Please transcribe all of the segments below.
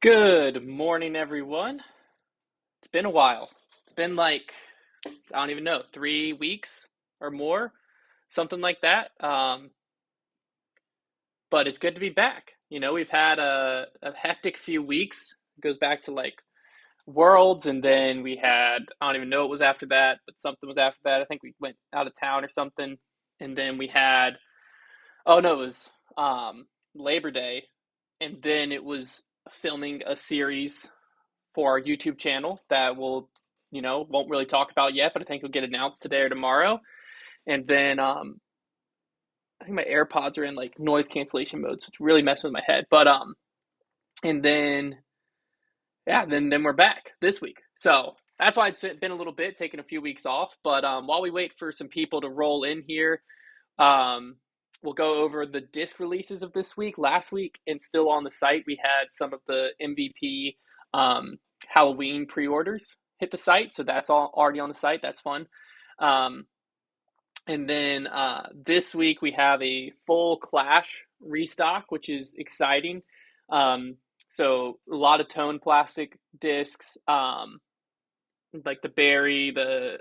Good morning, everyone. It's been a while. It's been like, I don't even know, 3 weeks or more, something like that. But it's good to be back. We've had a hectic few weeks. It goes back to like Worlds, and then we had, I don't even know what was after that, but something was after that. I think we went out of town or something. And then we had, oh no, it was Labor Day. And then it was filming a series for our YouTube channel that won't really talk about yet, but I think will get announced today or tomorrow. And then I think my AirPods are in like noise cancellation mode, so it's really messing with my head. But and then yeah, then we're back this week. So that's why it's been a little bit, taking a few weeks off. But while we wait for some people to roll in here, we'll go over the disc releases of this week. Last week, and still on the site, we had some of the MVP Halloween pre-orders hit the site, so that's all already on the site. That's fun. Um, and then this week we have a full Clash restock, which is exciting. So a lot of tone plastic discs, like the berry, the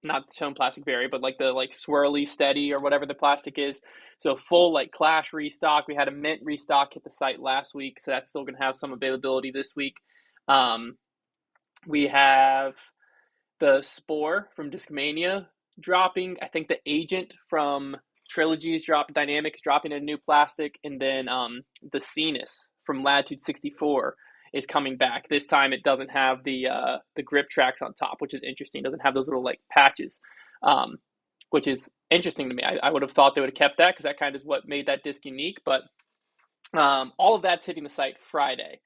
not the tone plastic berry, but like the like swirly steady or whatever the plastic is. So full like Clash restock. We had a mint restock hit the site last week, so that's still gonna have some availability this week. Um, we have the Spore from Discmania dropping. I think the Agent from Trilogies Dynamic is dropping in a new plastic, and then the Cenis from Latitude 64 is coming back. This time it doesn't have the grip tracks on top, which is interesting. It doesn't have those little like patches, um, which is interesting to me. I would have thought they would have kept that because that kind of is what made that disc unique. But all of that's hitting the site Friday.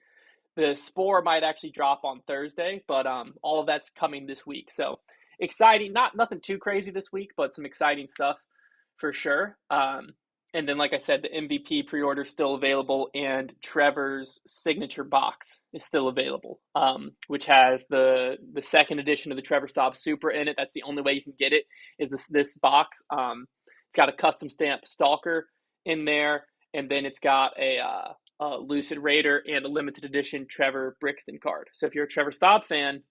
The Spore might actually drop on Thursday, but all of that's coming this week. So exciting. Not nothing too crazy this week, but some exciting stuff for sure. And then, like I said, the MVP pre-order is still available, and Trevor's signature box is still available, which has the second edition of the Trevor Staub Super in it. That's the only way you can get it, is this box. It's got a custom stamp Stalker in there, and then it's got a Lucid Raider and a limited edition Trevor Brixton card. So if you're a Trevor Staub fan,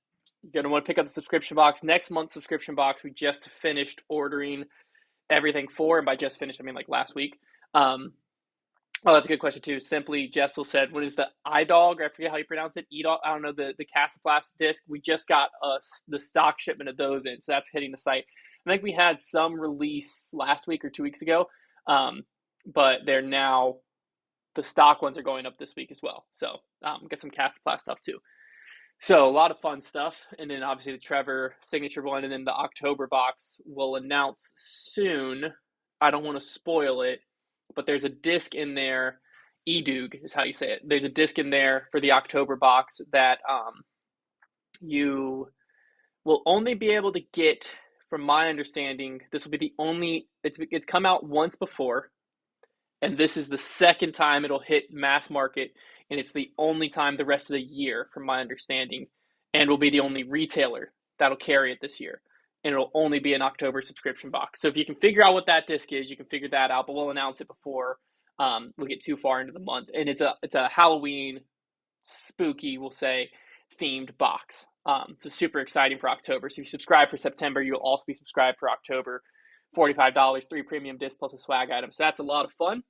you're going to want to pick up the subscription box. Next month's subscription box, we just finished ordering everything for, and by just finished, I mean like last week. Oh, that's a good question too. Simply Jessel said, what is the iDog? I forget how you pronounce it. eDog. I don't know, the Casaplast disc. We just got the stock shipment of those in, so that's hitting the site. I think we had some release last week or 2 weeks ago, but they're now, the stock ones are going up this week as well. So get some Casaplast stuff too. So a lot of fun stuff. And then obviously the Trevor signature one, and then the October box will announce soon. I don't want to spoil it, but there's a disc in there. Edug is how you say it. There's a disc in there for the October box that you will only be able to get, from my understanding. This will be the only, it's come out once before, and this is the second time it'll hit mass market, and it's the only time the rest of the year, from my understanding, and will be the only retailer that'll carry it this year. And it'll only be an October subscription box. So if you can figure out what that disc is, you can figure that out. But we'll announce it before we get too far into the month. And it's a Halloween spooky, we'll say, themed box. So super exciting for October. So if you subscribe for September, you'll also be subscribed for October. $45, 3 premium discs plus a swag item. So that's a lot of fun.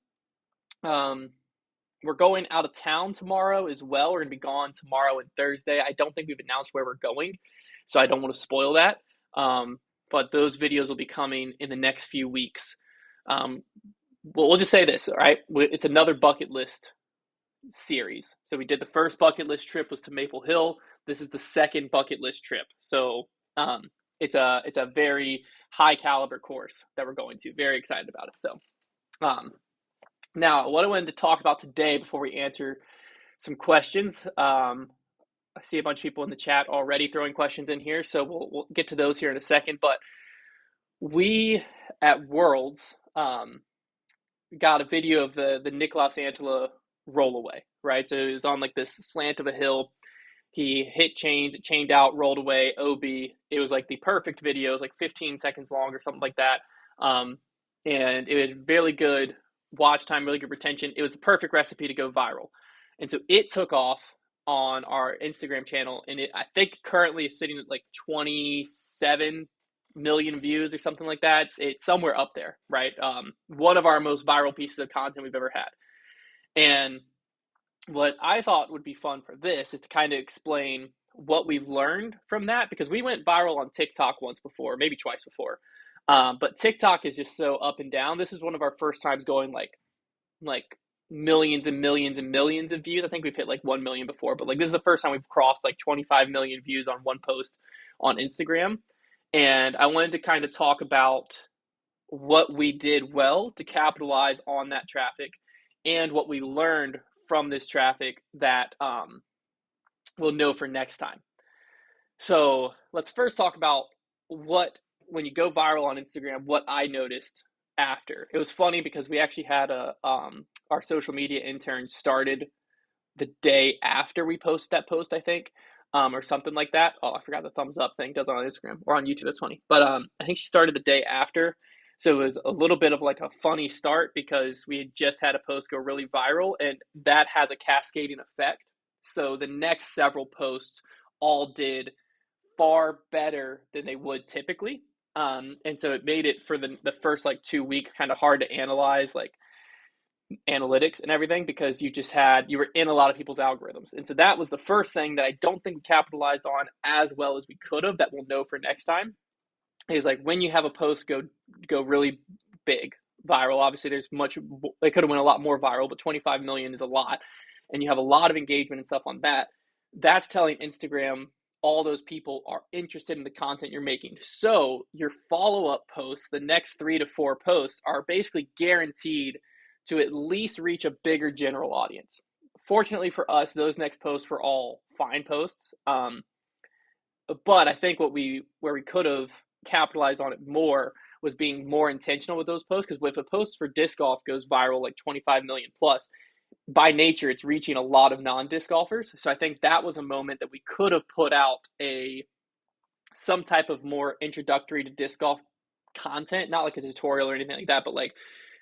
We're going out of town tomorrow as well. We're going to be gone tomorrow and Thursday. I don't think we've announced where we're going, so I don't want to spoil that. But those videos will be coming in the next few weeks. We'll just say this, all right? It's another bucket list series. So we did the first bucket list trip was to Maple Hill. This is the second bucket list trip. So it's a very high caliber course that we're going to. Very excited about it. So now what I wanted to talk about today before we answer some questions. I see a bunch of people in the chat already throwing questions in here, so we'll get to those here in a second. But we at Worlds got a video of the Nicolas Antela rollaway, right? So it was on like this slant of a hill. He hit chains, it chained out, rolled away, OB. It was like the perfect video. It was like 15 seconds long or something like that. And it had really good watch time, really good retention. It was the perfect recipe to go viral. And so it took off on our Instagram channel, and I think currently is sitting at like 27 million views or something like that. It's somewhere up there, right? One of our most viral pieces of content we've ever had. And what I thought would be fun for this is to kind of explain what we've learned from that, because we went viral on TikTok once before, maybe twice before. But TikTok is just so up and down. This is one of our first times going like millions and millions and millions of views. I think we've hit like 1 million before, but like this is the first time we've crossed like 25 million views on one post on Instagram. And I wanted to kind of talk about what we did well to capitalize on that traffic and what we learned from this traffic that we'll know for next time. So let's first talk about when you go viral on Instagram, what I noticed after. It was funny because we actually had our social media intern started the day after we posted that post, I think, or something like that. Oh, I forgot the thumbs up thing does it on Instagram or on YouTube. That's funny. But I think she started the day after. So it was a little bit of like a funny start because we had just had a post go really viral, and that has a cascading effect. So the next several posts all did far better than they would typically. And so it made it for the first like 2 weeks kind of hard to analyze like analytics and everything, because you were in a lot of people's algorithms. And so that was the first thing that I don't think we capitalized on as well as we could have, that we'll know for next time, is like when you have a post go really big viral. Obviously they could have went a lot more viral, but 25 million is a lot, and you have a lot of engagement and stuff on that. That's telling Instagram all those people are interested in the content you're making. So your follow-up posts, the next 3 to 4 posts, are basically guaranteed to at least reach a bigger general audience. Fortunately for us, those next posts were all fine posts. But I think where we could have capitalized on it more was being more intentional with those posts, because if a post for disc golf goes viral like 25 million plus, by nature it's reaching a lot of non-disc golfers. So I think that was a moment that we could have put out some type of more introductory to disc golf content, not like a tutorial or anything like that, but like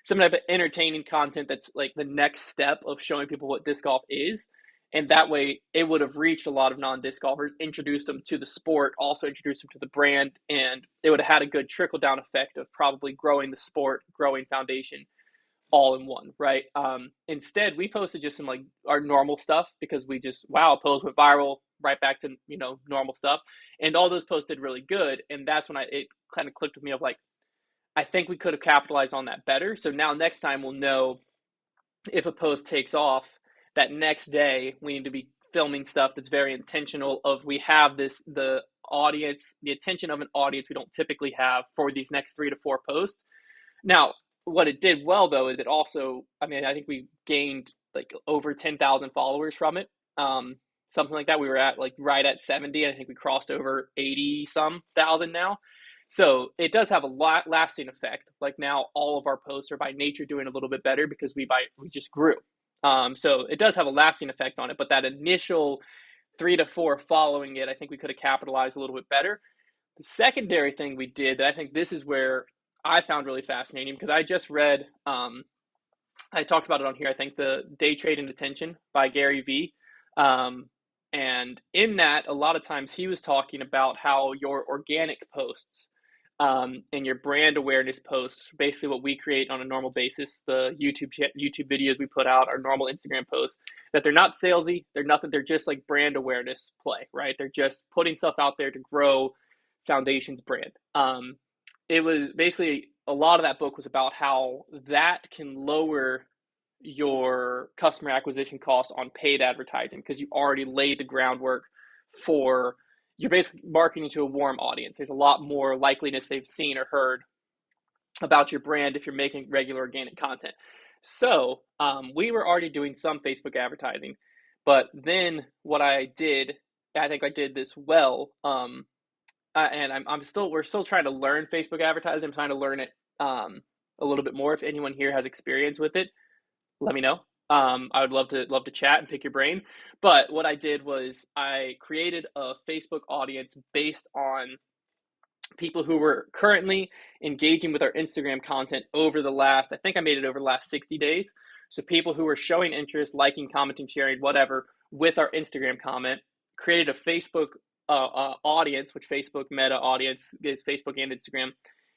some type of entertaining content that's like the next step of showing people what disc golf is. And that way it would have reached a lot of non-disc golfers, introduced them to the sport, also introduced them to the brand, and it would have had a good trickle down effect of probably growing the sport, growing foundation all in one, right? Instead, we posted just some like our normal stuff because we just, wow, post went viral, right back to, normal stuff. And all those posts did really good. And that's when it kind of clicked with me of like, I think we could have capitalized on that better. So now next time we'll know if a post takes off, that next day we need to be filming stuff that's very intentional of we have the attention of an audience we don't typically have for these next 3 to 4 posts. Now, what it did well though is it also, I think we gained like over 10,000 followers from it. Something like that. We were at like right at 70. I think we crossed over 80 some thousand now. So it does have a lot lasting effect. Like now all of our posts are by nature doing a little bit better because we just grew. So it does have a lasting effect on it, but that initial 3 to 4 following it, I think we could have capitalized a little bit better. The secondary thing we did that I think this is where I found really fascinating, because I just read, I talked about it on here, I think the Day Trade and Attention by Gary Vee. And in that, a lot of times he was talking about how your organic posts and your brand awareness posts, basically what we create on a normal basis, the YouTube videos we put out, our normal Instagram posts, that they're not salesy, they're just like brand awareness play, right? They're just putting stuff out there to grow Foundation's brand. It was basically, a lot of that book was about how that can lower your customer acquisition cost on paid advertising, because you already laid the groundwork for, you're basically marketing to a warm audience. There's a lot more likeliness they've seen or heard about your brand if you're making regular organic content. So we were already doing some Facebook advertising, but then what I did, I think I did this well, and we're still trying to learn Facebook advertising. I'm trying to learn it a little bit more. If anyone here has experience with it, let me know. I would love to chat and pick your brain. But what I did was I created a Facebook audience based on people who were currently engaging with our Instagram content over the last 60 days. So people who were showing interest, liking, commenting, sharing, whatever, with our Instagram comment, created a Facebook audience, which Facebook Meta audience is Facebook and Instagram,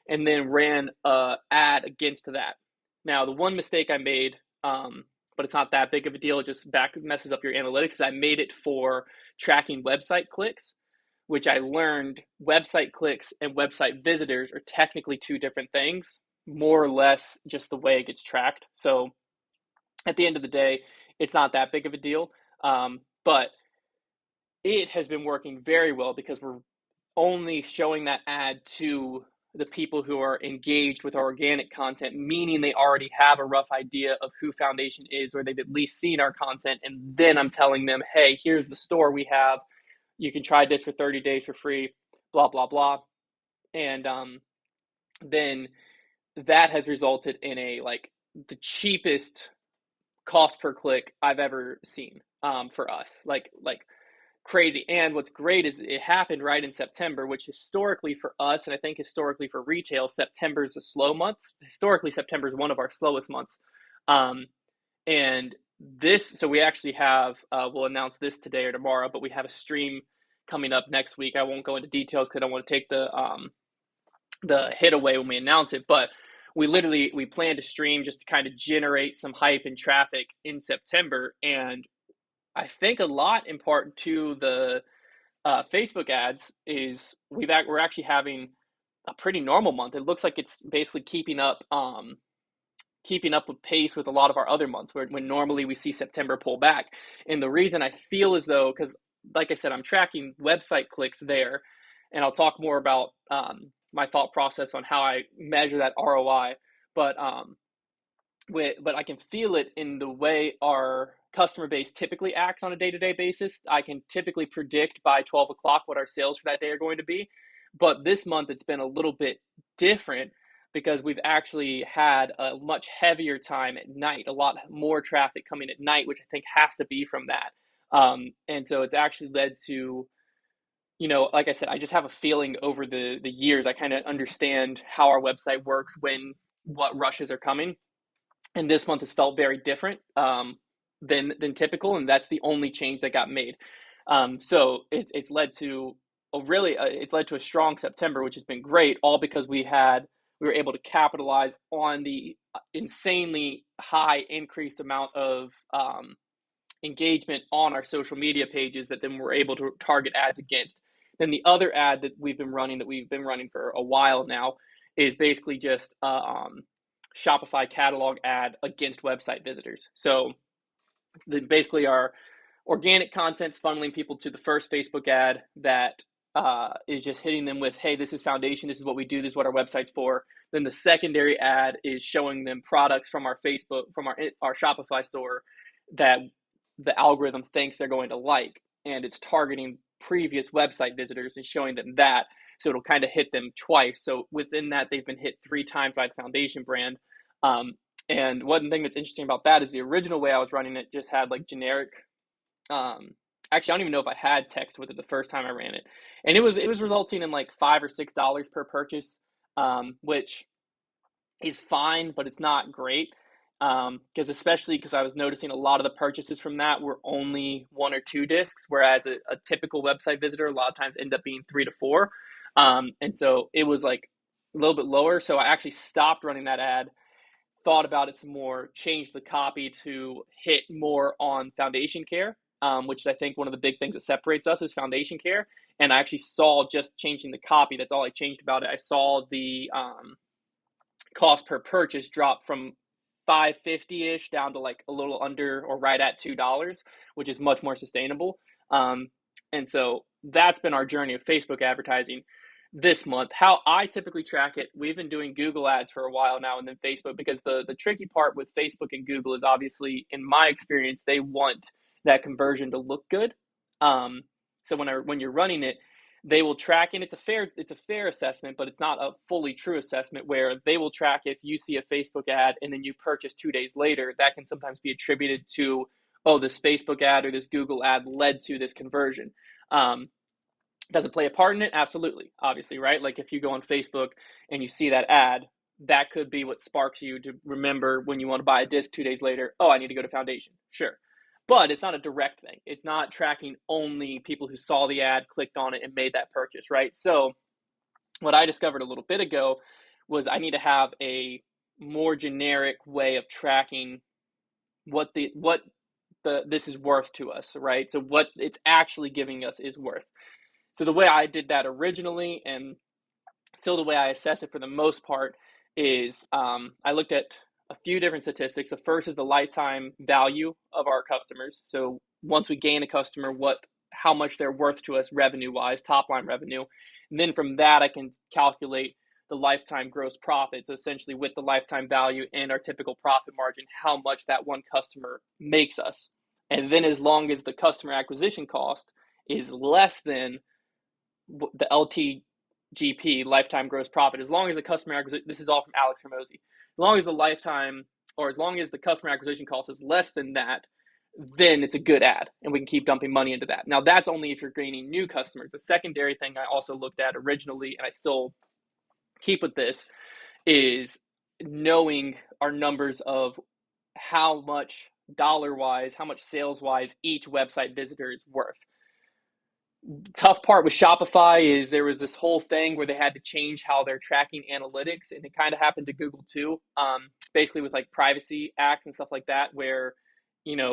and then ran a ad against that. Now, the one mistake I made, but it's not that big of a deal, it just messes up your analytics, is I made it for tracking website clicks, which I learned website clicks and website visitors are technically two different things, more or less just the way it gets tracked. So at the end of the day, it's not that big of a deal. But it has been working very well because we're only showing that ad to the people who are engaged with our organic content, meaning they already have a rough idea of who Foundation is, or they've at least seen our content. And then I'm telling them, hey, here's the store we have. You can try this for 30 days for free, blah, blah, blah. And then that has resulted in the cheapest cost per click I've ever seen for us. Like crazy. And what's great is it happened right in September, which historically for us, and I think historically for retail, September is a slow month. Historically, September is one of our slowest months. And so we actually have, we'll announce this today or tomorrow, but we have a stream coming up next week. I won't go into details because I don't want to take the hit away when we announce it, but we plan to stream just to kind of generate some hype and traffic in September. And I think a lot in part to the Facebook ads is we're actually having a pretty normal month. It looks like it's basically keeping up with pace with a lot of our other months when normally we see September pull back. And the reason I feel as though, because like I said, I'm tracking website clicks there, and I'll talk more about my thought process on how I measure that ROI. But I can feel it in the way our customer base typically acts on a day-to-day basis. I can typically predict by 12 o'clock what our sales for that day are going to be. But this month it's been a little bit different because we've actually had a much heavier time at night, a lot more traffic coming at night, which I think has to be from that. And so it's actually led to, like I said, I just have a feeling over the years, I kind of understand how our website works when what rushes are coming. And this month has felt very different than typical, and that's the only change that got made. So it's led to a strong September, which has been great, all because we were able to capitalize on the insanely high increased amount of engagement on our social media pages that then we're able to target ads against. Then the other ad that we've been running for a while now is basically just Shopify catalog ad against website visitors. So basically our organic content's funneling people to the first Facebook ad that is just hitting them with, hey, this is Foundation, this is what we do, this is what our website's for. Then the secondary ad is showing them products from our Shopify store that the algorithm thinks they're going to like, and it's targeting previous website visitors and showing them that. So it'll kind of hit them twice. So within that, they've been hit 3 times by the Foundation brand. And one thing that's interesting about that is the original way I was running it just had like generic. Actually, I don't even know if I had text with it the first time I ran it, and it was resulting in like $5 or $6 per purchase, which is fine, but it's not great. Because I was noticing a lot of the purchases from that were only 1 or 2 discs, whereas a typical website visitor a lot of times end up being 3 to 4. And so it was like a little bit lower. So I actually stopped running that ad, thought about it some more, changed the copy to hit more on Foundation Care, which is I think one of the big things that separates us is Foundation Care. And I actually saw just changing the copy, that's all I changed about it. I saw the cost per purchase drop from $5.50-ish down to like a little under or right at $2, which is much more sustainable. And so that's been our journey of Facebook advertising this month. How I typically track it, we've been doing Google ads for a while now and then Facebook, because the tricky part with Facebook and Google is obviously, in my experience, they want that conversion to look good. So when you're running it, they will track, and it's a fair assessment, but it's not a fully true assessment, where they will track if you see a Facebook ad and then you purchase 2 days later, that can sometimes be attributed to, oh, this Facebook ad or this Google ad led to this conversion. Does it play a part in it? Absolutely, obviously, right? Like if you go on Facebook and you see that ad, that could be what sparks you to remember when you want to buy a disc 2 days later, oh, I need to go to Foundation. Sure. but it's not a direct thing. It's not tracking only people who saw the ad, clicked on it, and made that purchase, right? So what I discovered a little bit ago was I need to have a more generic way of tracking what this is worth to us, right? So what it's actually giving us is worth. So the way I did that originally, and still the way I assess it for the most part, is I looked at a few different statistics. The first is the lifetime value of our customers. So once we gain a customer, how much they're worth to us revenue wise, top line revenue. And then from that, I can calculate the lifetime gross profit. So essentially, with the lifetime value and our typical profit margin, how much that one customer makes us. And then, as long as the customer acquisition cost is less than the LTGP, lifetime gross profit, as long as the customer acquisition, this is all from Alex Hormozi, as long as the lifetime, or as long as the customer acquisition cost is less than that, then it's a good ad and we can keep dumping money into that. Now, that's only if you're gaining new customers. The secondary thing I also looked at originally, and I still keep with this, is knowing our numbers of how much dollar wise, how much sales wise each website visitor is worth. Tough part with Shopify is there was this whole thing where they had to change how they're tracking analytics, and it kind of happened to Google too. Basically with like privacy acts and stuff like that, where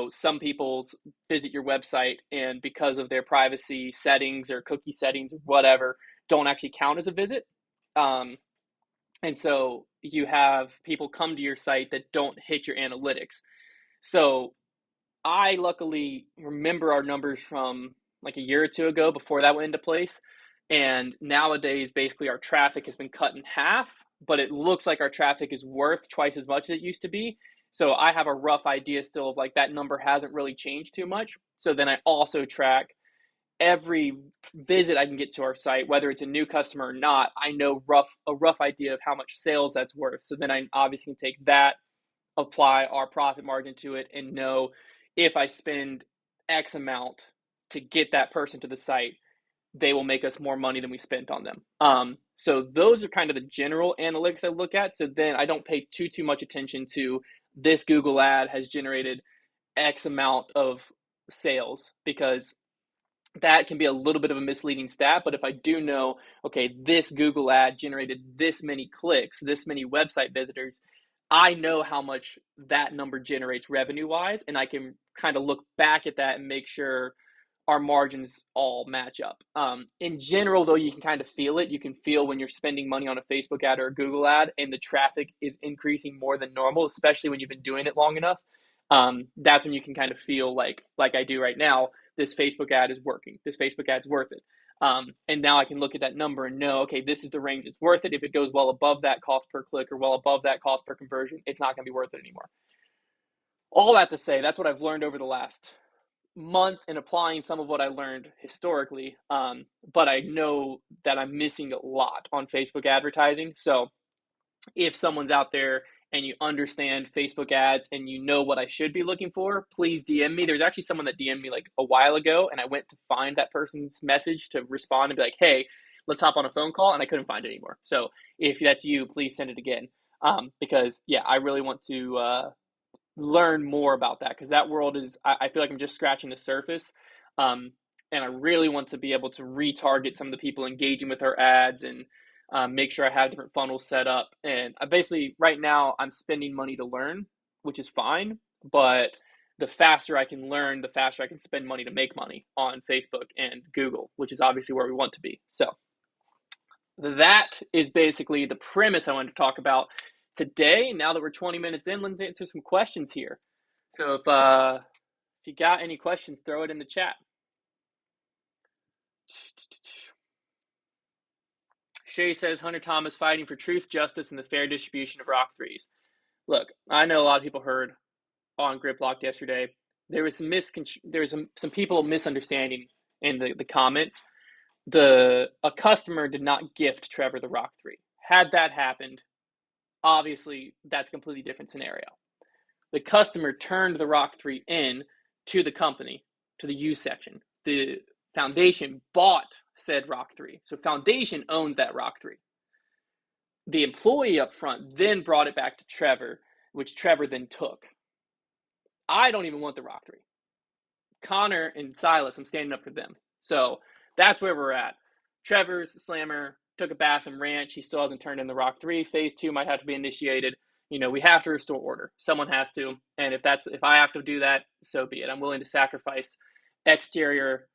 some people visit your website and because of their privacy settings or cookie settings or whatever, don't actually count as a visit. And so you have people come to your site that don't hit your analytics. So I luckily remember our numbers from like a year or two ago before that went into place. And nowadays, basically, our traffic has been cut in half, but it looks like our traffic is worth twice as much as it used to be. So I have a rough idea still of like that number hasn't really changed too much. So then I also track every visit I can get to our site, whether it's a new customer or not. I know a rough idea of how much sales that's worth. So then I obviously can take that, apply our profit margin to it, and know if I spend X amount to get that person to the site, they will make us more money than we spent on them. So those are kind of the general analytics I look at. So then I don't pay too much attention to this Google ad has generated X amount of sales, because that can be a little bit of a misleading stat. But if I do know, okay, this Google ad generated this many clicks, this many website visitors, I know how much that number generates revenue wise, and I can kind of look back at that and make sure our margins all match up. In general, though, you can kind of feel it. You can feel when you're spending money on a Facebook ad or a Google ad and the traffic is increasing more than normal, especially when you've been doing it long enough. That's when you can kind of feel like I do right now, this Facebook ad is working. This Facebook ad's worth it. And now I can look at that number and know, okay, this is the range it's worth it. If it goes well above that cost per click or well above that cost per conversion, it's not going to be worth it anymore. All that to say, that's what I've learned over the last month and applying some of what I learned historically. But I know that I'm missing a lot on Facebook advertising. So if someone's out there and you understand Facebook ads and you know what I should be looking for, please DM me. There's actually someone that DM'd me like a while ago, and I went to find that person's message to respond and be like, hey, let's hop on a phone call, and I couldn't find it anymore. So if that's you, please send it again. Because yeah, I really want to learn more about that, because that world is, I feel like I'm just scratching the surface. And I really want to be able to retarget some of the people engaging with our ads and make sure I have different funnels set up. And I basically, right now, I'm spending money to learn, which is fine. But the faster I can learn, the faster I can spend money to make money on Facebook and Google, which is obviously where we want to be. So that is basically the premise I wanted to talk about today. Now that we're 20 minutes in, let's answer some questions here. So if you got any questions, throw it in the chat. Shay says, Hunter Thomas fighting for truth, justice, and the fair distribution of rock threes. Look, I know a lot of people heard on Griplock yesterday. There was some people misunderstanding in the comments. A customer did not gift Trevor the rock three. Had that happened, obviously that's a completely different scenario. The customer turned the rock three in to the company, to the use section. The foundation bought said rock three. So foundation owned that rock three. The employee up front then brought it back to Trevor, which Trevor then took. I don't even want the rock three. Connor and Silas, I'm standing up for them. So that's where we're at. Trevor's slammer took a bath in ranch. He still hasn't turned in the Rock 3. Phase 2 might have to be initiated. We have to restore order. Someone has to. And if I have to do that, so be it. I'm willing to sacrifice exterior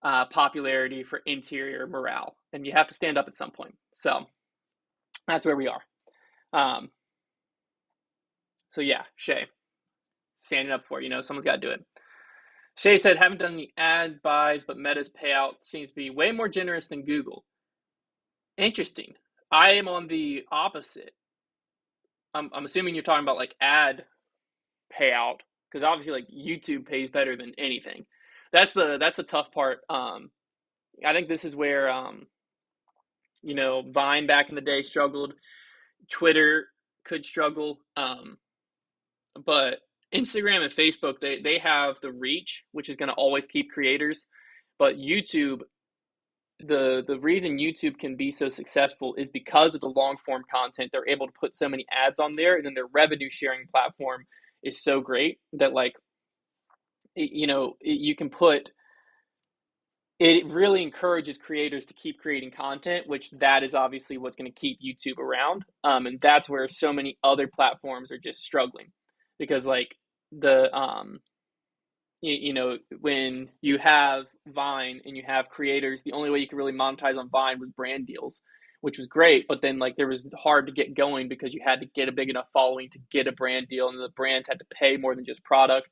popularity for interior morale. And you have to stand up at some point. So that's where we are. So yeah, Shay, standing up for someone's got to do it. Shay said, haven't done any ad buys, but Meta's payout seems to be way more generous than Google. Interesting. I am on the opposite. I'm assuming you're talking about like ad payout, because obviously like YouTube pays better than anything. That's the tough part. I think this is where Vine back in the day struggled. Twitter could struggle. But Instagram and Facebook, they have the reach, which is going to always keep creators. But YouTube, the reason YouTube can be so successful is because of the long form content. They're able to put so many ads on there, and then their revenue sharing platform is so great that you can put. It really encourages creators to keep creating content, which that is obviously what's going to keep YouTube around. And that's where so many other platforms are just struggling, because like the when you have Vine and you have creators, the only way you could really monetize on Vine was brand deals, which was great, but then like there was hard to get going because you had to get a big enough following to get a brand deal, and the brands had to pay more than just product.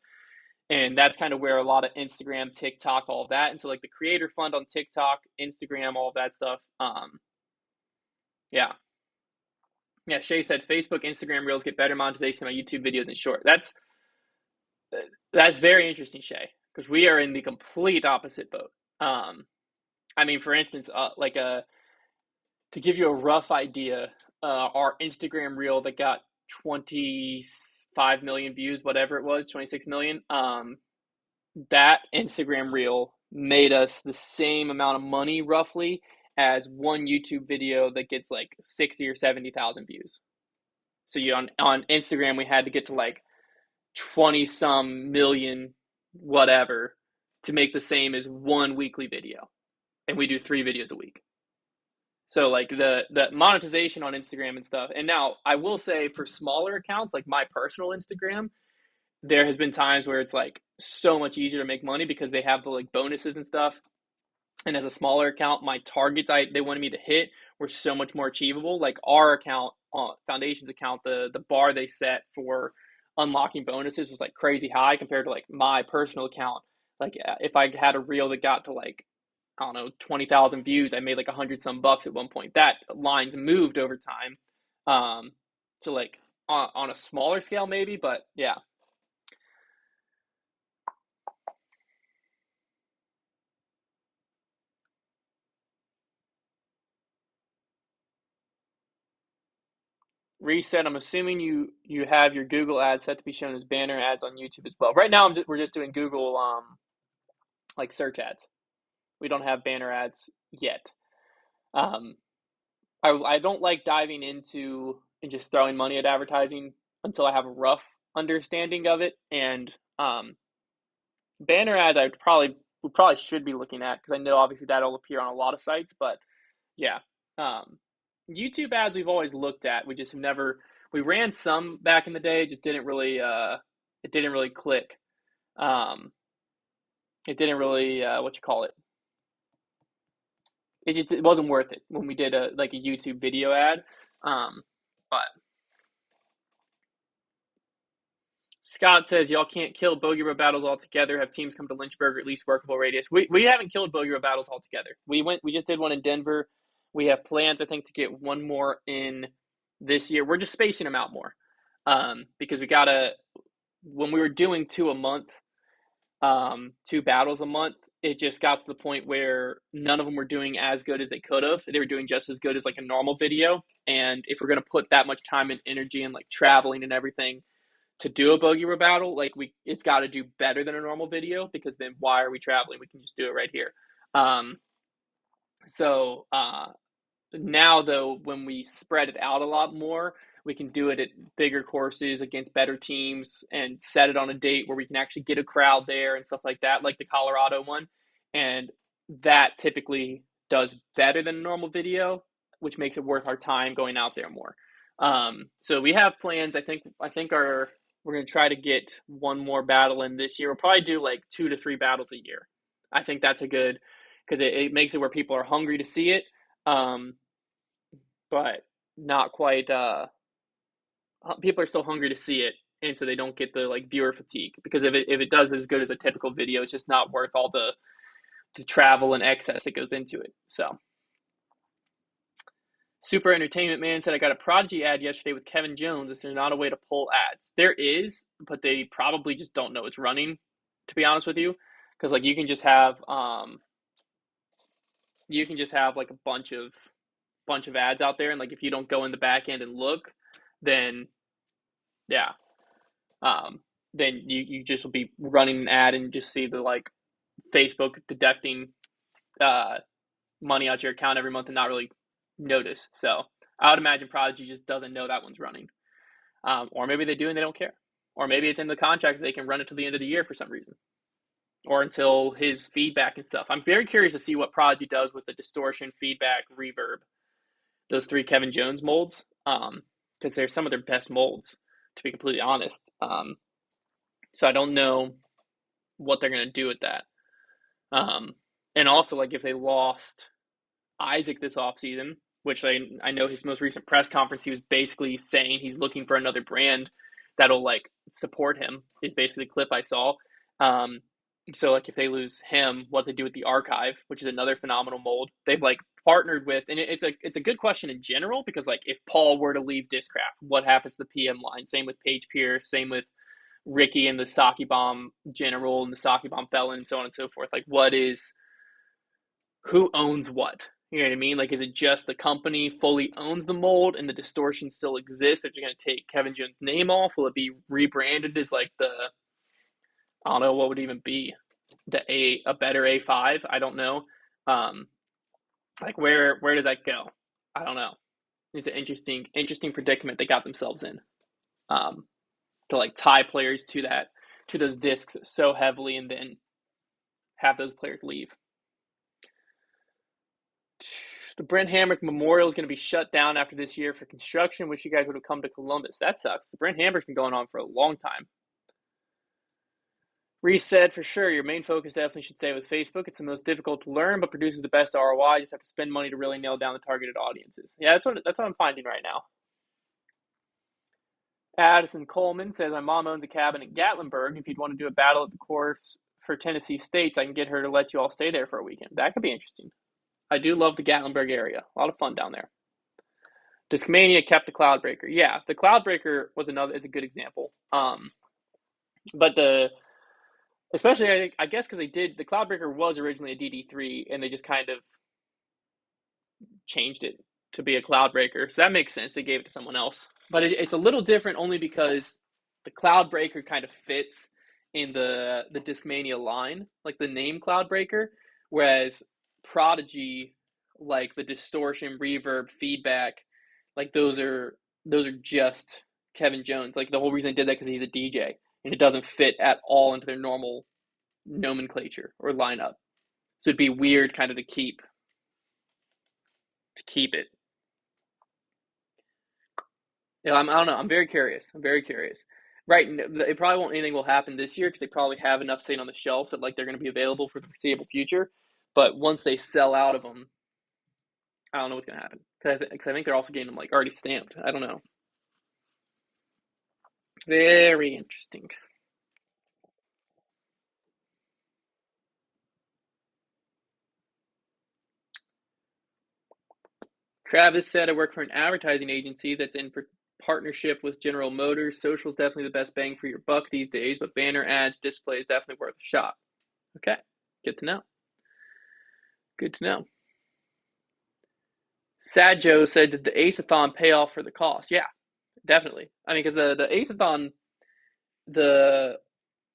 And that's kind of where a lot of Instagram, TikTok, all of that, and so like the creator fund on TikTok, Instagram, all of that stuff. Yeah. Shay said Facebook, Instagram Reels get better monetization than my YouTube videos and short. That's very interesting, Shay, because we are in the complete opposite boat. For instance, to give you a rough idea, our Instagram reel that got 25 million views, whatever it was, 26 million, that Instagram reel made us the same amount of money roughly as one YouTube video that gets like 60 or 70,000 views. So on Instagram, we had to get to like 20 some million whatever to make the same as one weekly video, and we do 3 videos a week. So like the monetization on Instagram and stuff. And now I will say, for smaller accounts like my personal Instagram, there has been times where it's like so much easier to make money because they have the like bonuses and stuff. And as a smaller account, my targets they wanted me to hit were so much more achievable. Like our account, Foundation's account, the bar they set for unlocking bonuses was like crazy high compared to like my personal account. Like if I had a reel that got to like, I don't know, 20,000 views, I made like 100 some bucks at one point. That line's moved over time. So like on a smaller scale maybe, but yeah. Reset. I'm assuming you have your Google ads set to be shown as banner ads on YouTube as well. Right now, we're just doing Google like search ads. We don't have banner ads yet. I don't like diving into and just throwing money at advertising until I have a rough understanding of it. And banner ads, we probably should be looking at, because I know obviously that'll appear on a lot of sites. But yeah, YouTube ads we've always looked at. We just have never. We ran some back in the day, just didn't really. It didn't really click. It didn't really what you call it. It wasn't worth it when we did a YouTube video ad. But Scott says y'all can't kill Bogey Road battles altogether. Have teams come to Lynchburg or at least workable radius. We haven't killed Bogey Road battles altogether. We just did one in Denver. We have plans, I think, to get one more in this year. We're just spacing them out more, because when we were doing 2 a month, 2 battles a month, it just got to the point where none of them were doing as good as they could have. They were doing just as good as like a normal video. And if we're going to put that much time and energy and like traveling and everything to do a Bogey Road battle, like it's got to do better than a normal video, because then why are we traveling? We can just do it right here. So now though, when we spread it out a lot more, We can do it at bigger courses against better teams and set it on a date where we can actually get a crowd there and stuff like that, like the Colorado one. And that typically does better than a normal video, which makes it worth our time going out there more. So we have plans. I think we're gonna try to get one more battle in this year. We'll probably do like 2 to 3 battles a year. I think that's a good because it makes it where people are hungry to see it, um, but not quite. People are still hungry to see it, and so they don't get the like viewer fatigue. Because if it does as good as a typical video, it's just not worth all the travel and excess that goes into it. So Super Entertainment Man said, I got a Prodigy ad yesterday with Kevin Jones. Is there not a way to pull ads? There is, but they probably just don't know it's running, to be honest with you. Because like you can just have like a bunch of ads out there, and like if you don't go in the back end and look, then yeah, then you just will be running an ad and just see the like Facebook deducting money out your account every month and not really notice. So I would imagine Prodigy just doesn't know that one's running, or maybe they do and they don't care, or maybe it's in the contract that they can run it to the end of the year for some reason, or until his feedback and stuff. I'm very curious to see what Prodigy does with the distortion, feedback, reverb, those 3 Kevin Jones molds, because they're some of their best molds, to be completely honest. So I don't know what they're gonna do with that. And also, like if they lost Isaac this offseason, which I know his most recent press conference, he was basically saying he's looking for another brand that'll like support him, is basically the clip I saw. So like if they lose him, what they do with the archive, which is another phenomenal mold. They've like partnered with, and it's a good question in general, because like if Paul were to leave Discraft, what happens to the PM line? Same with Paige Pierce, same with Ricky and the Saki Bomb General and the Saki Bomb Felon, and so on and so forth. Like who owns what? You know what I mean? Like, is it just the company fully owns the mold and the distortion still exists? They're just going to take Kevin Jones' name off? Will it be rebranded as like I don't know what would even be a better A5? I don't know. Like where does that go? I don't know. It's an interesting predicament they got themselves in. To like tie players to those discs so heavily and then have those players leave. The Brent Hamrick Memorial is going to be shut down after this year for construction. Wish you guys would have come to Columbus. That sucks. The Brent Hamrick's been going on for a long time. Reese said, for sure, your main focus definitely should stay with Facebook. It's the most difficult to learn, but produces the best ROI. You just have to spend money to really nail down the targeted audiences. Yeah, that's what I'm finding right now. Addison Coleman says, my mom owns a cabin in Gatlinburg. If you'd want to do a battle at the course for Tennessee States, I can get her to let you all stay there for a weekend. That could be interesting. I do love the Gatlinburg area. A lot of fun down there. Discmania kept the Cloudbreaker. Yeah, the Cloudbreaker is a good example. But especially I guess because the Cloudbreaker was originally a DD3 and they just kind of changed it to be a Cloudbreaker. So that makes sense. They gave it to someone else. But it's a little different only because the Cloudbreaker kind of fits in the Discmania line, like the name Cloudbreaker, whereas Prodigy, like the distortion, reverb, feedback, like those are just Kevin Jones. Like the whole reason they did that because he's a DJ, and it doesn't fit at all into their normal nomenclature or lineup. So it'd be weird kind of to keep it. Yeah, I don't know. I'm very curious. Right, it probably won't anything will happen this year because they probably have enough sitting on the shelf that like they're going to be available for the foreseeable future. But once they sell out of them, I don't know what's going to happen because I think they're also getting them like already stamped. I don't know. Very interesting. Travis said, I work for an advertising agency that's in partnership with General Motors. Social is definitely the best bang for your buck these days, but banner ads, display is definitely worth a shot. Okay, good to know. Good to know. Sad Joe said, did the Aceathon pay off for the cost? Yeah, definitely. I mean, because the Aceathon, the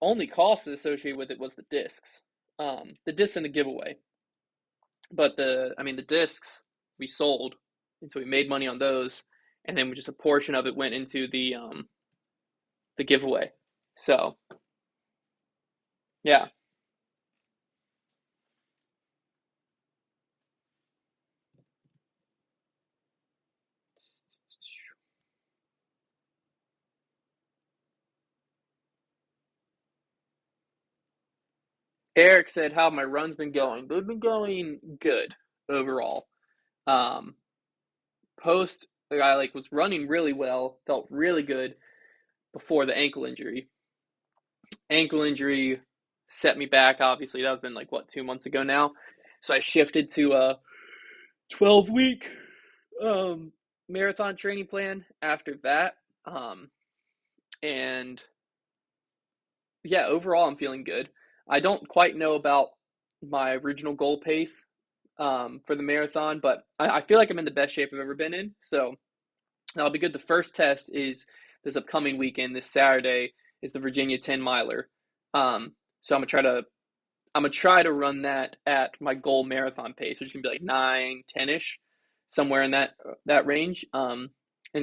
only cost associated with it was the discs. The discs and the giveaway. But the discs we sold, and so we made money on those. and then just a portion of it went into the giveaway. So yeah. Eric said how my run's been going. They've been going good overall. Um, post I like was running really well, felt really good before the ankle injury. Ankle injury set me back. Obviously, that was been like what 2 months ago now. So I shifted to a 12-week marathon training plan after that. And yeah, overall, I'm feeling good. I don't quite know about my original goal pace for the marathon, but I feel like I'm in the best shape I've ever been in. So that'll be good. The first test is this upcoming weekend. This Saturday is the Virginia 10 miler. So I'm gonna try to run that at my goal marathon pace, which can be like 9, 10 ish, somewhere in that range. And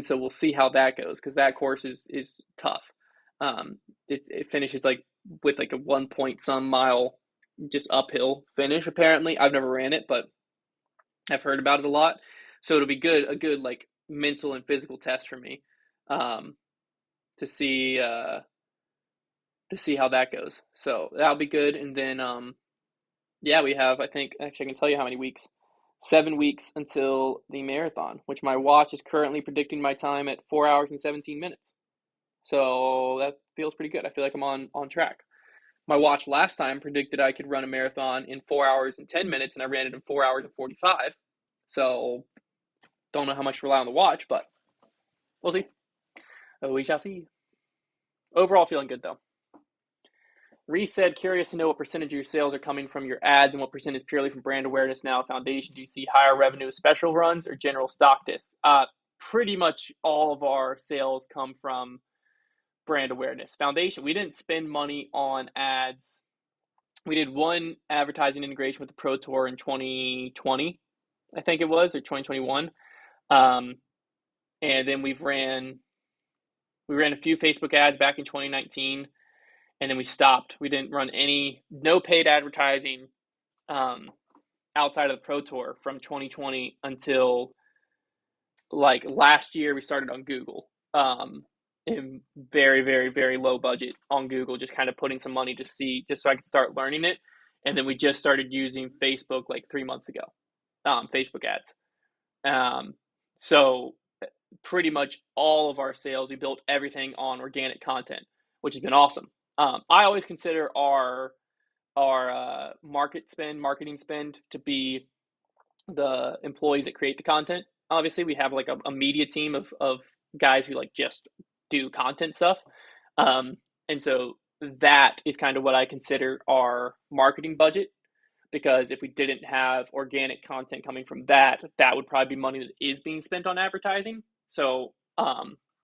so we'll see how that goes because that course is tough. It finishes like with like a 1 point some mile just uphill finish. Apparently, I've never ran it, but I've heard about it a lot. So it'll be a good like mental and physical test for me, um, to see how that goes. So that'll be good. And then yeah, we have, I think, actually, I can tell you how many weeks. 7 weeks until the marathon, which my watch is currently predicting my time at 4 hours and 17 minutes. So that feels pretty good. I feel like I'm on track. My watch last time predicted I could run a marathon in 4 hours and 10 minutes, and I ran it in 4 hours and 45. So don't know how much to rely on the watch, but we'll see. We shall see. Overall, feeling good though. Reese said, curious to know what percentage of your sales are coming from your ads and what percent is purely from brand awareness now. Foundation, do you see higher revenue special runs or general stock discs? Pretty much all of our sales come from brand awareness. Foundation, we didn't spend money on ads. We did one advertising integration with the Pro Tour in 2020, I think it was, or 2021. Um, and then we ran a few Facebook ads back in 2019, and then we stopped. We didn't run no paid advertising um, outside of the Pro Tour from 2020 until like last year. We started on Google, in very, very, very low budget on Google, just kind of putting some money to see, just so I could start learning it. And then we just started using Facebook like 3 months ago, Facebook ads. Um, so pretty much all of our sales, we built everything on organic content, which has been awesome. I always consider our marketing spend to be the employees that create the content. Obviously, we have like a media team of guys who like just do content stuff. Um, and so that is kind of what I consider our marketing budget, because if we didn't have organic content coming from that, that would probably be money that is being spent on advertising. So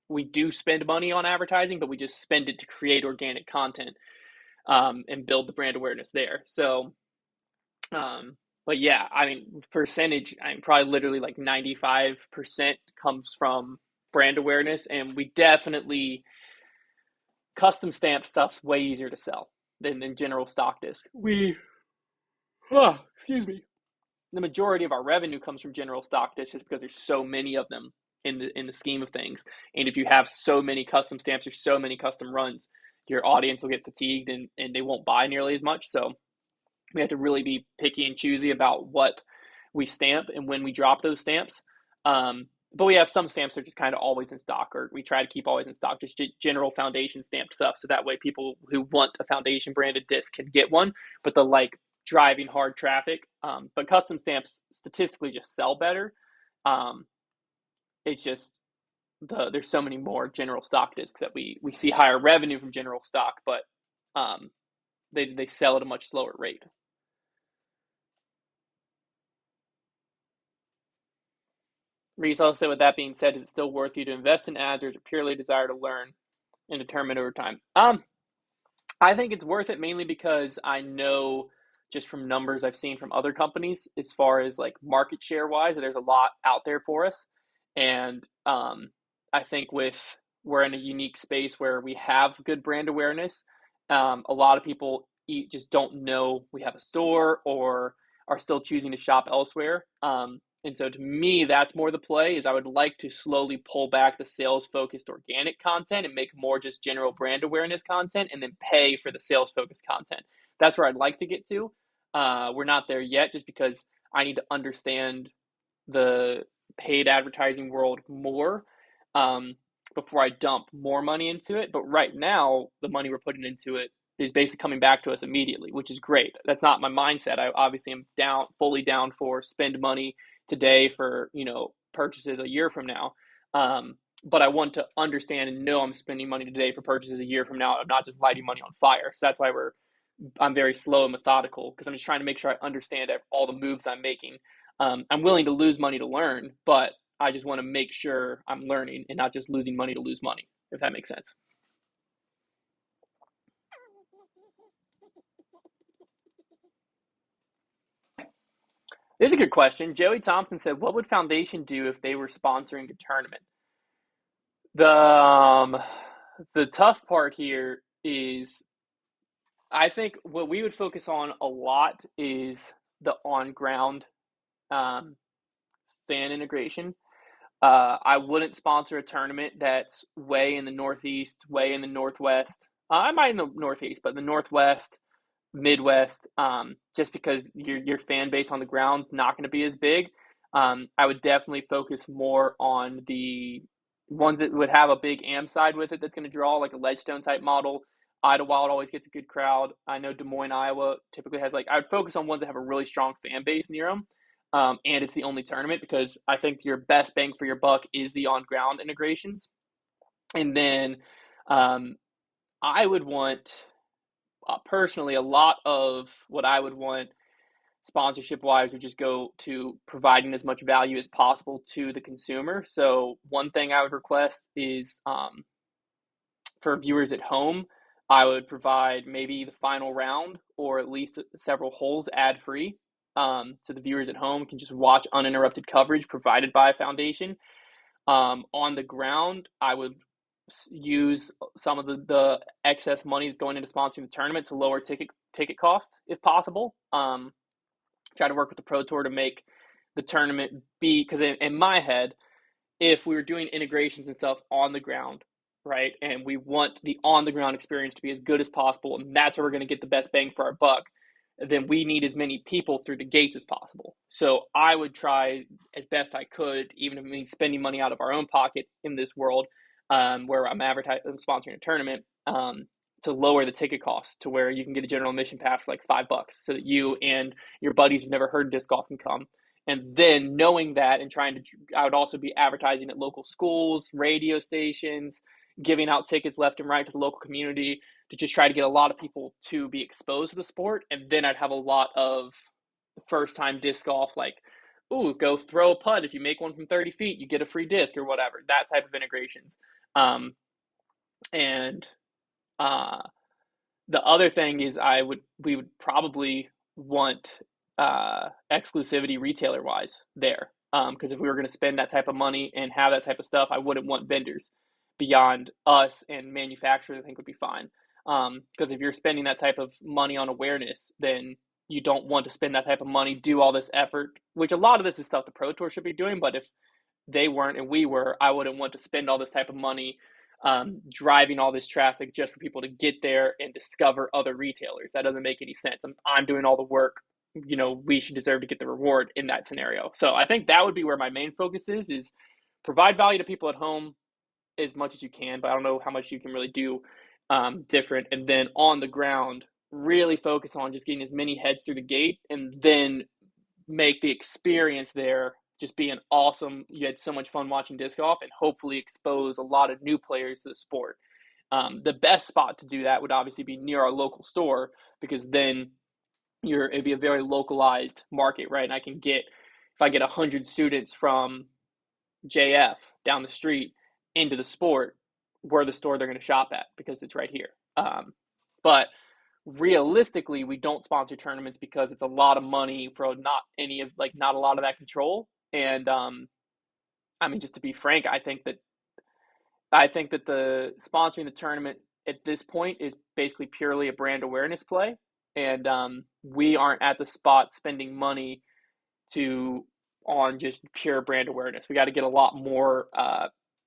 we do spend money on advertising, but we just spend it to create organic content, and build the brand awareness there. So, but yeah, I mean, percentage, I'm probably literally like 95% comes from brand awareness, and we definitely custom stamp stuff's way easier to sell than general stock disc. Excuse me. The majority of our revenue comes from general stock discs because there's so many of them in the scheme of things. And if you have so many custom stamps or so many custom runs, your audience will get fatigued and they won't buy nearly as much. So we have to really be picky and choosy about what we stamp and when we drop those stamps. But we have some stamps that are just kind of always in stock, or we try to keep always in stock, just general foundation stamped stuff. So that way people who want a foundation branded disc can get one, but the like driving hard traffic. But custom stamps statistically just sell better. Um, it's just there's so many more general stock discs that we see higher revenue from general stock, but um, they sell at a much slower rate. Reese also said, with that being said, is it still worth you to invest in ads, or is it purely a desire to learn and determine over time? I think it's worth it mainly because I know just from numbers I've seen from other companies, as far as like market share wise, there's a lot out there for us. And I think we're in a unique space where we have good brand awareness. A lot of people just don't know we have a store or are still choosing to shop elsewhere. And so to me, that's more the play is I would like to slowly pull back the sales focused organic content and make more just general brand awareness content and then pay for the sales focused content. That's where I'd like to get to. We're not there yet just because I need to understand the paid advertising world more um, before I dump more money into it. But right now, the money we're putting into it is basically coming back to us immediately, which is great. That's not my mindset. I obviously am fully down for spend money today for purchases a year from now. But I want to understand and know I'm spending money today for purchases a year from now. I'm not just lighting money on fire. So that's why I'm very slow and methodical because I'm just trying to make sure I understand all the moves I'm making. I'm willing to lose money to learn, but I just want to make sure I'm learning and not just losing money to lose money, if that makes sense. This is a good question. Joey Thompson said, "What would Foundation do if they were sponsoring a tournament?" The the tough part here is I think what we would focus on a lot is the on ground um, fan integration. I wouldn't sponsor a tournament that's way in the Northeast, way in the Northwest. I might in the Northeast, but the Northwest, Midwest, just because your fan base on the ground is not going to be as big. I would definitely focus more on the ones that would have a big am side with it that's going to draw like a Ledgestone type model. Idlewild always gets a good crowd. I know Des Moines, Iowa typically has I would focus on ones that have a really strong fan base near them. And it's the only tournament because I think your best bang for your buck is the on ground integrations. And then um, I would want personally, a lot of what I would want sponsorship wise would just go to providing as much value as possible to the consumer. So, one thing I would request is for viewers at home, I would provide maybe the final round or at least several holes ad free. So the viewers at home can just watch uninterrupted coverage provided by a foundation. On the ground, I would use some of the excess money that's going into sponsoring the tournament to lower ticket costs if possible. Try to work with the Pro Tour to make the tournament be because in my head, if we were doing integrations and stuff on the ground, right, and we want the on the ground experience to be as good as possible, and that's where we're going to get the best bang for our buck, then we need as many people through the gates as possible. So I would try as best I could, even if it means spending money out of our own pocket in this world, where I'm sponsoring a tournament, to lower the ticket cost to where you can get a general admission pass for like $5, so that you and your buddies who've never heard disc golf can come. And then knowing that and I would also be advertising at local schools, radio stations, giving out tickets left and right to the local community to just try to get a lot of people to be exposed to the sport. And then I'd have a lot of first time disc golf, like, ooh, go throw a putt. If you make one from 30 feet, you get a free disc or whatever, that type of integrations. And uh, the other thing is we would probably want exclusivity retailer wise there. Because if we were going to spend that type of money and have that type of stuff, I wouldn't want vendors beyond us, and manufacturers I think would be fine. Because if you're spending that type of money on awareness, then you don't want to spend that type of money, do all this effort, which a lot of this is stuff the Pro Tour should be doing. But if they weren't and we were, I wouldn't want to spend all this type of money driving all this traffic just for people to get there and discover other retailers. That doesn't make any sense. I'm doing all the work. We should deserve to get the reward in that scenario. So I think that would be where my main focus is provide value to people at home as much as you can, but I don't know how much you can really do different. And then on the ground, really focus on just getting as many heads through the gate and then make the experience there just being awesome. You had so much fun watching disc golf and hopefully expose a lot of new players to the sport. The best spot to do that would obviously be near our local store because then it'd be a very localized market, right? And if I get 100 students from JF down the street into the sport, we're the store they're going to shop at because it's right here. But realistically, we don't sponsor tournaments because it's a lot of money for not a lot of that control. And I mean, just to be frank, I think that the sponsoring the tournament at this point is basically purely a brand awareness play, and we aren't at the spot spending money to on just pure brand awareness. We got to get a lot more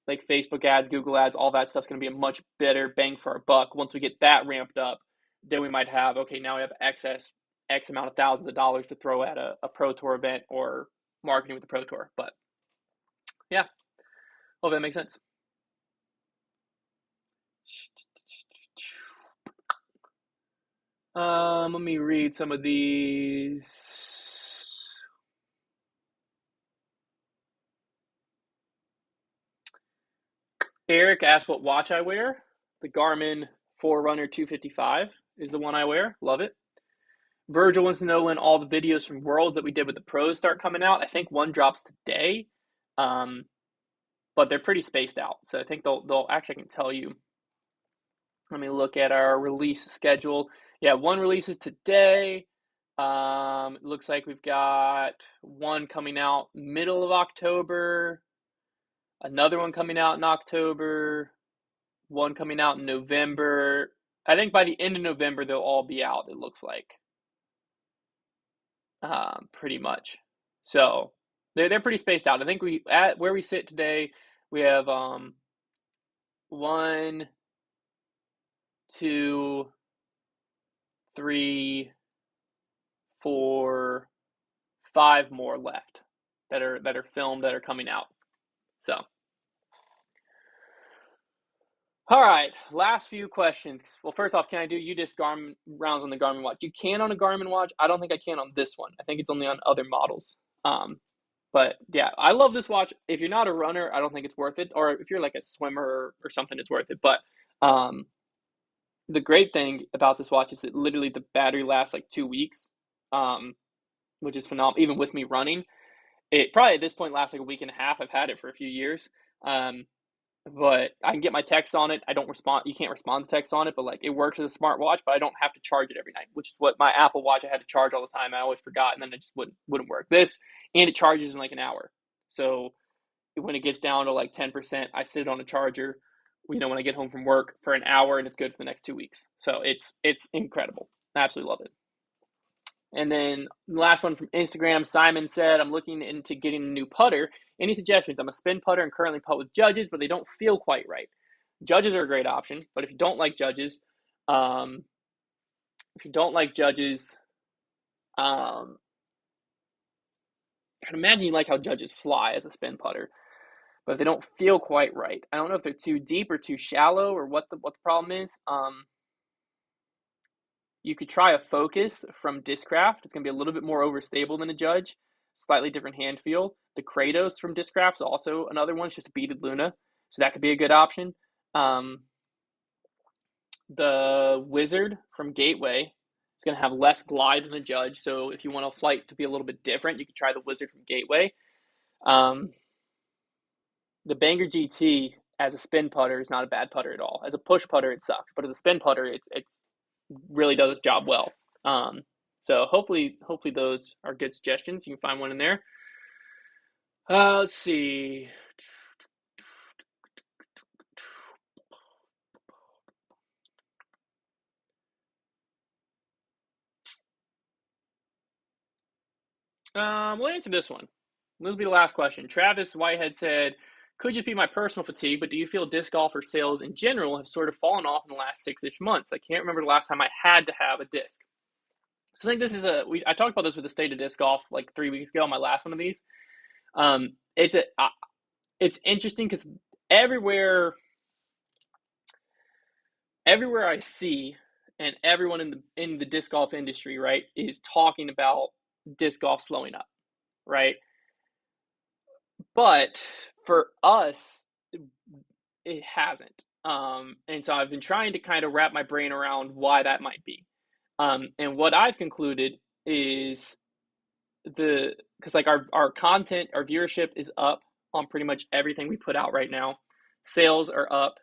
like Facebook ads, Google ads, all that stuff's going to be a much better bang for our buck. Once we get that ramped up, then we might have, okay, now we have X amount of thousands of dollars to throw at a Pro Tour event or marketing with the Pro Tour. But yeah, hope that makes sense. Let me read some of these. Eric asked what watch I wear. The Garmin Forerunner 255 is the one I wear. Love it. Virgil wants to know when all the videos from Worlds that we did with the pros start coming out. I think one drops today, but they're pretty spaced out. So I think they'll actually, I can tell you. Let me look at our release schedule. Yeah, one releases today. It looks like we've got one coming out middle of October, another one coming out in October, one coming out in November. I think by the end of November they'll all be out, it looks like. Pretty much. So they're pretty spaced out. I think we at where we sit today, we have 1, 2, 3, 4, 5 more left that are filmed that are coming out. So all right, last few questions. Well, first off, can I do UDisc Garmin rounds on the Garmin watch? You can on a Garmin watch. I don't think I can on this one. I think it's only on other models. But yeah, I love this watch. If you're not a runner, I don't think it's worth it. Or if you're like a swimmer or something, it's worth it. But um, the great thing about this watch is that literally the battery lasts like 2 weeks, which is phenomenal. Even with me running, it probably at this point lasts like a week and a half. I've had it for a few years. But I can get my text on it. I don't respond. You can't respond to text on it, but like it works as a smart watch, but I don't have to charge it every night, which is what my Apple Watch I had to charge all the time. I always forgot, and then it just wouldn't work. This and it charges in like an hour. So when it gets down to like 10%, I sit on a charger. When I get home from work for an hour, and it's good for the next 2 weeks. So it's incredible. I absolutely love it. And then the last one from Instagram, Simon said, I'm looking into getting a new putter. Any suggestions? I'm a spin putter and currently putt with Judges, but they don't feel quite right. Judges are a great option, but if you don't like Judges, um, I can imagine you like how Judges fly as a spin putter, but if they don't feel quite right, I don't know if they're too deep or too shallow or what the problem is. You could try a Focus from Discraft. It's going to be a little bit more overstable than a Judge, slightly different hand feel. The Kratos from Discraft is also another one. It's just a beaded Luna, so that could be a good option. The Wizard from Gateway is going to have less glide than the Judge, so if you want a flight to be a little bit different, you could try the Wizard from Gateway. The Banger GT as a spin putter is not a bad putter at all. As a push putter, it sucks, but as a spin putter, it's really does its job well. So hopefully those are good suggestions. You can find one in there. Let's see. We'll answer this one. This will be the last question. Travis Whitehead said, could just be my personal fatigue, but do you feel disc golf or sales in general have sort of fallen off in the last 6-ish months? I can't remember the last time I had to have a disc. So I think this is I talked about this with the state of disc golf like 3 weeks ago on my last one of these. It's interesting because everywhere I see and everyone in the disc golf industry, right, is talking about disc golf slowing up, right? But for us, it hasn't. And so I've been trying to kind of wrap my brain around why that might be. And what I've concluded is because like our content, our viewership is up on pretty much everything we put out right now. Sales are up.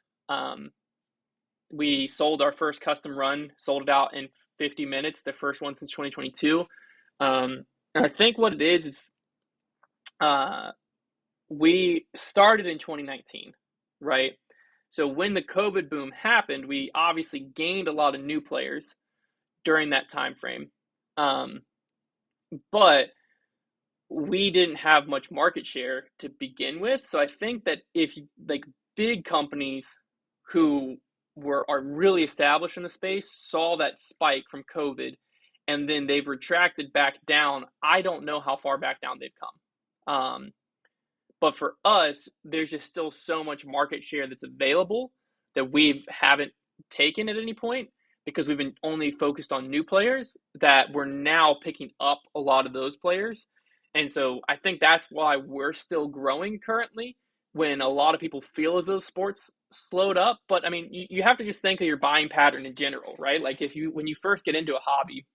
We sold our first custom run, sold it out in 50 minutes, the first one since 2022. And I think what it is we started in 2019, right? So when the COVID boom happened, we obviously gained a lot of new players during that time frame. Um, but we didn't have much market share to begin with. So I think that if like big companies who are really established in the space saw that spike from COVID and then they've retracted back down, I don't know how far back down they've come. But for us, there's just still so much market share that's available that we haven't taken at any point because we've been only focused on new players that we're now picking up a lot of those players. And so I think that's why we're still growing currently when a lot of people feel as though sports slowed up. But I mean, you have to just think of your buying pattern in general, right? Like when you first get into a hobby,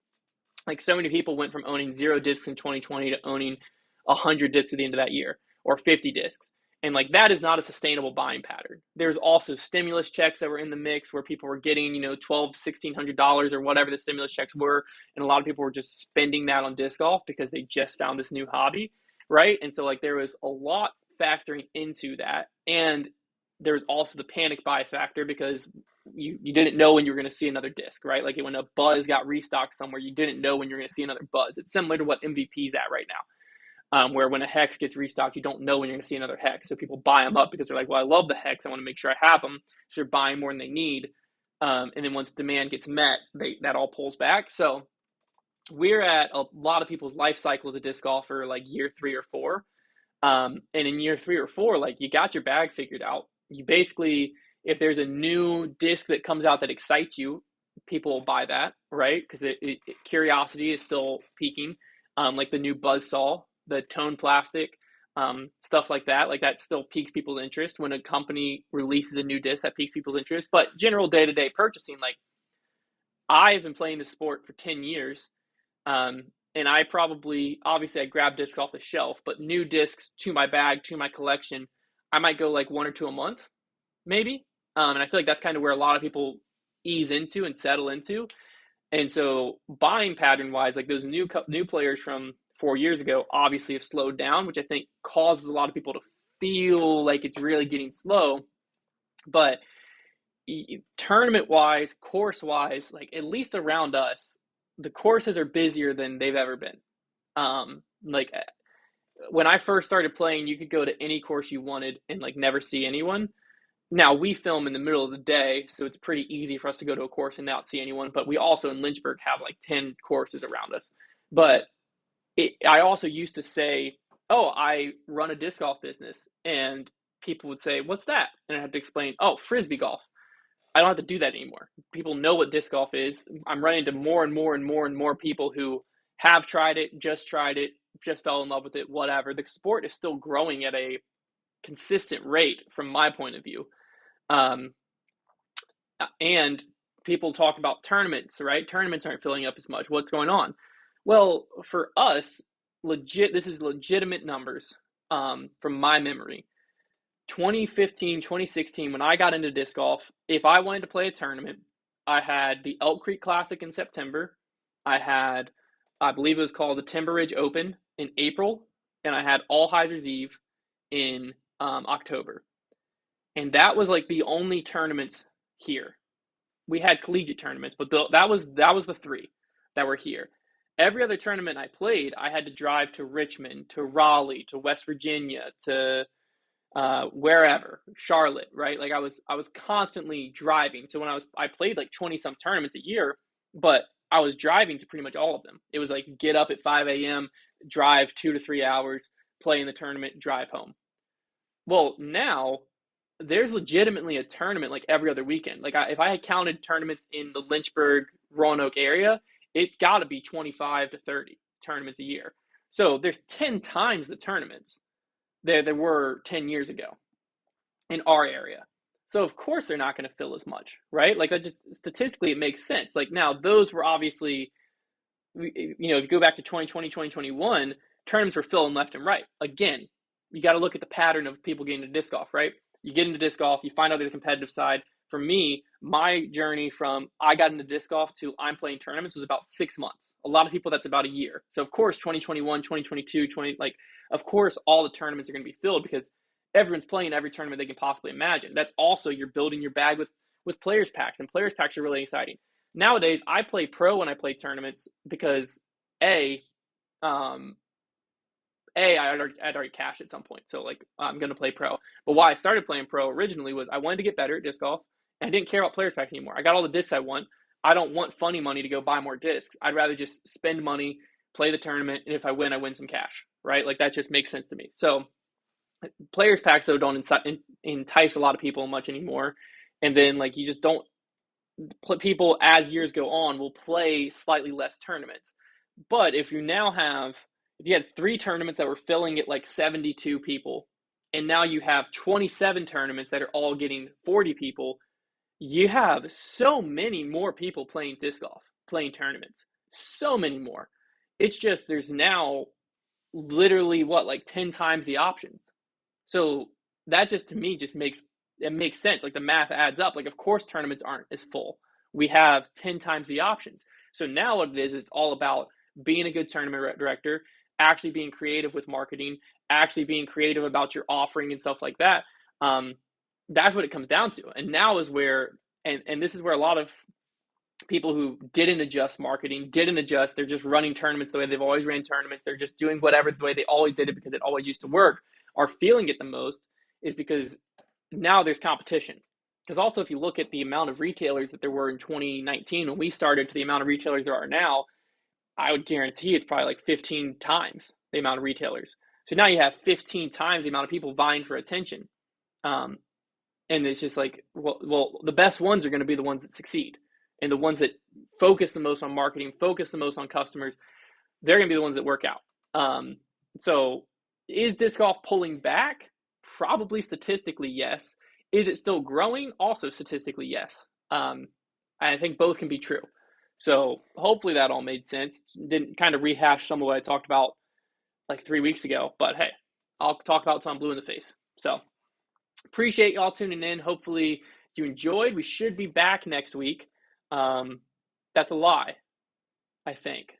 like so many people went from owning 0 discs in 2020 to owning 100 discs at the end of that year or 50 discs. And like that is not a sustainable buying pattern. There's also stimulus checks that were in the mix where people were getting, $1,200 to $1,600 or whatever the stimulus checks were, and a lot of people were just spending that on disc golf because they just found this new hobby, right? And so like there was a lot factoring into that, and there's also the panic buy factor because you didn't know when you were going to see another disc, right? Like when a Buzz got restocked somewhere, you didn't know when you're going to see another Buzz. It's similar to what MVP's at right now, where when a Hex gets restocked, you don't know when you're going to see another Hex. So people buy them up because they're like, well, I love the Hex. I want to make sure I have them. So they're buying more than they need. And then once demand gets met, that all pulls back. So we're at a lot of people's life cycle as a disc golfer, like year 3 or 4. And in year 3 or 4, like you got your bag figured out. You basically, if there's a new disc that comes out that excites you, people will buy that, right? Because curiosity is still peaking. Like the new Buzzsaw, the tone plastic, stuff like that. Like that still piques people's interest when a company releases a new disc that piques people's interest. But general day-to-day purchasing, like I've been playing the sport for 10 years. And I obviously I grab discs off the shelf, but new discs to my bag, to my collection, I might go like 1 or 2 a month, maybe. And I feel like that's kind of where a lot of people ease into and settle into. And so buying pattern wise, like those new players from 4 years ago obviously have slowed down, which I think causes a lot of people to feel like it's really getting slow. But tournament wise, course wise, like at least around us, the courses are busier than they've ever been. Like when I first started playing, you could go to any course you wanted and like never see anyone. Now we film in the middle of the day, so it's pretty easy for us to go to a course and not see anyone. But we also in Lynchburg have like 10 courses around us. But I also used to say, "Oh, I run a disc golf business," and people would say, "What's that?" And I had to explain, "Oh, frisbee golf." I don't have to do that anymore. People know what disc golf is. I'm running into more and more and more and more people who have tried it, just fell in love with it, whatever. The sport is still growing at a consistent rate from my point of view. And people talk about tournaments, right? Tournaments aren't filling up as much. What's going on? Well, for us, this is legitimate numbers from my memory. 2015, 2016, when I got into disc golf, if I wanted to play a tournament, I had the Elk Creek Classic in September. I believe it was called the Timber Ridge Open in April, and I had All Heiser's Eve in October. And that was like the only tournaments here. We had collegiate tournaments, but that was the 3 that were here. Every other tournament I played, I had to drive to Richmond, to Raleigh, to West Virginia, to wherever, Charlotte, right? Like I was constantly driving. So when I played like 20 some tournaments a year, but I was driving to pretty much all of them. It was like get up at 5 a.m., drive 2 to 3 hours, play in the tournament, drive home. Well, now there's legitimately a tournament like every other weekend. Like if I had counted tournaments in the Lynchburg, Roanoke area, it's got to be 25 to 30 tournaments a year. So there's 10 times the tournaments there were 10 years ago in our area. So of course they're not going to fill as much, right? Like that just statistically it makes sense. Like now those were obviously, if you go back to 2020, 2021, tournaments were filling left and right. Again, you got to look at the pattern of people getting into disc golf, right? You get into disc golf, you find out the competitive side, For me, my journey from I got into disc golf to I'm playing tournaments was about 6 months. A lot of people, that's about a year. So of course, 2021, 2022, 20, like, of course, all the tournaments are going to be filled because everyone's playing every tournament they can possibly imagine. That's also, you're building your bag with players packs, and players packs are really exciting. Nowadays, I play pro when I play tournaments because a um, I'd already cashed at some point, so like I'm gonna play pro. But why I started playing pro originally was I wanted to get better at disc golf, and I didn't care about players packs anymore. I got all the discs I want. I don't want funny money to go buy more discs. I'd rather just spend money, play the tournament, and if I win some cash, right? Like that just makes sense to me. So players packs though don't entice a lot of people much anymore, and then like you just don't. People as years go on will play slightly less tournaments. But if you had 3 tournaments that were filling at like 72 people, and now you have 27 tournaments that are all getting 40 people, you have so many more people playing disc golf, playing tournaments. So many more. It's just there's now literally like 10 times the options. So that just to me just makes sense. Like the math adds up. Like of course tournaments aren't as full. We have 10 times the options. So now what it is, it's all about being a good tournament director, actually being creative with marketing, actually being creative about your offering and stuff like that. That's what it comes down to. And now is where, and this is where a lot of people who didn't adjust marketing, they're just running tournaments the way they've always ran tournaments. They're just doing whatever the way they always did it because it always used to work, are feeling it the most is because now there's competition. Because also, if you look at the amount of retailers that there were in 2019 when we started to the amount of retailers there are now, I would guarantee it's probably like 15 times the amount of retailers. So now you have 15 times the amount of people vying for attention. Um, and it's just like, well, the best ones are going to be the ones that succeed. And the ones that focus the most on marketing, focus the most on customers, they're going to be the ones that work out. So is disc golf pulling back? Probably statistically, yes. Is it still growing? Also statistically, yes. I think both can be true. So hopefully that all made sense. Didn't kind of rehash some of what I talked about like 3 weeks ago, but hey, I'll talk about it till I'm blue in the face. So appreciate y'all tuning in. Hopefully you enjoyed. We should be back next week. That's a lie, I think.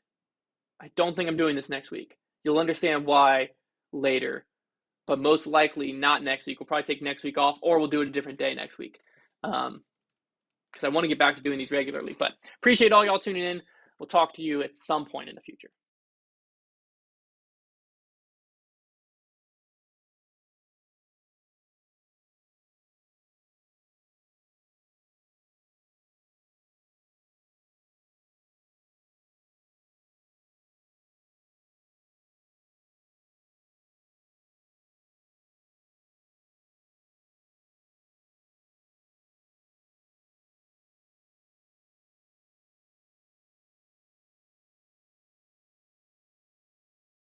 I don't think I'm doing this next week. You'll understand why later, but most likely not next week. We'll probably take next week off, or we'll do it a different day next week. Because I want to get back to doing these regularly. But appreciate all y'all tuning in. We'll talk to you at some point in the future.